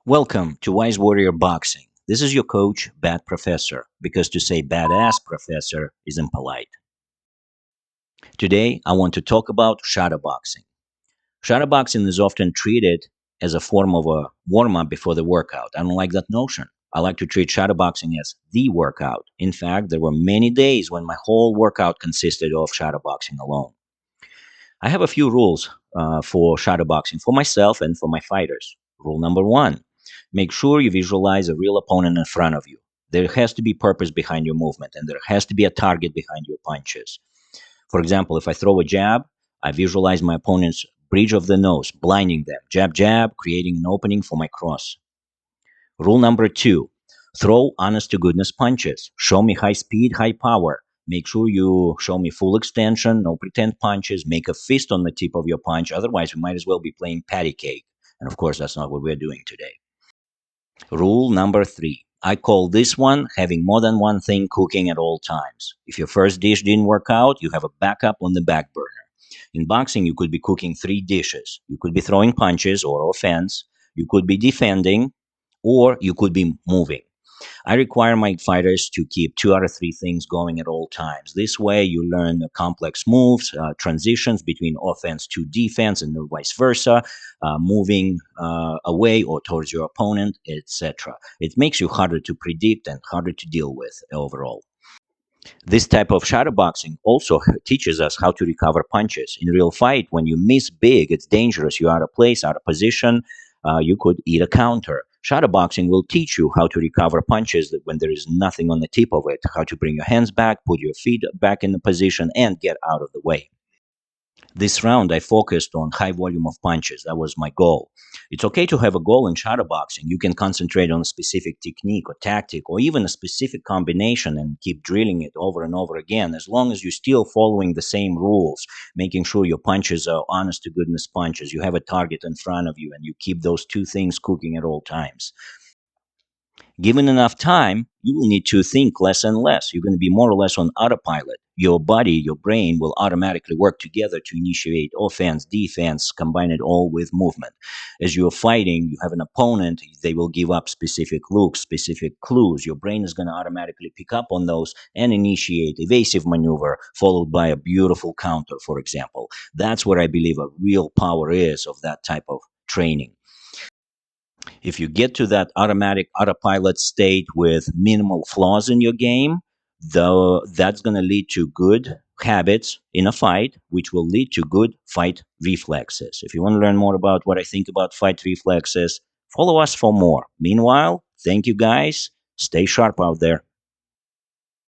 Welcome to Wise Warrior Boxing. This is your coach, Bad Professor, because to say badass professor is impolite. Today, I want to talk about shadowboxing. Shadowboxing is often treated as a form of a warm up before the workout. I don't like that notion. I like to treat shadowboxing as the workout. In fact, there were many days when my whole workout consisted of shadowboxing alone. I have a few rules for shadowboxing for myself and for my fighters. Rule number one, make sure you visualize a real opponent in front of you. There has to be purpose behind your movement, and there has to be a target behind your punches. For example, if I throw a jab, I visualize my opponent's bridge of the nose, blinding them. Jab, jab, creating an opening for my cross. Rule number two, throw honest to goodness punches. Show me high speed, high power. Make sure you show me full extension, no pretend punches. Make a fist on the tip of your punch. Otherwise, we might as well be playing patty cake. And of course, that's not what we're doing today. Rule number three. I call this one having more than one thing cooking at all times. If your first dish didn't work out, you have a backup on the back burner. In boxing, you could be cooking three dishes. You could be throwing punches or offense. You could be defending, or you could be moving. I require my fighters to keep two out of three things going at all times. This way, you learn complex moves, transitions between offense to defense, and vice versa, moving away or towards your opponent, etc. It makes you harder to predict and harder to deal with overall. This type of shadowboxing also teaches us how to recover punches. In real fight, when you miss big, it's dangerous. You're out of place, out of position. You could eat a counter. Shadowboxing will teach you how to recover punches when there is nothing on the tip of it, how to bring your hands back, put your feet back in the position, and get out of the way. This round, I focused on high volume of punches. That was my goal. It's okay to have a goal in shadowboxing. You can concentrate on a specific technique or tactic or even a specific combination and keep drilling it over and over again, as long as you're still following the same rules, making sure your punches are honest to goodness punches. You have a target in front of you and you keep those two things cooking at all times. Given enough time, you will need to think less and less. You're going to be more or less on autopilot. Your body, your brain will automatically work together to initiate offense, defense, combine it all with movement. As you're fighting, you have an opponent, they will give up specific looks, specific clues. Your brain is going to automatically pick up on those and initiate evasive maneuver, followed by a beautiful counter, for example. That's where I believe a real power is of that type of training. If you get to that automatic autopilot state with minimal flaws in your game, though, that's going to lead to good habits in a fight, which will lead to good fight reflexes. If you want to learn more about what I think about fight reflexes, follow us for more. Meanwhile, thank you guys. Stay sharp out there.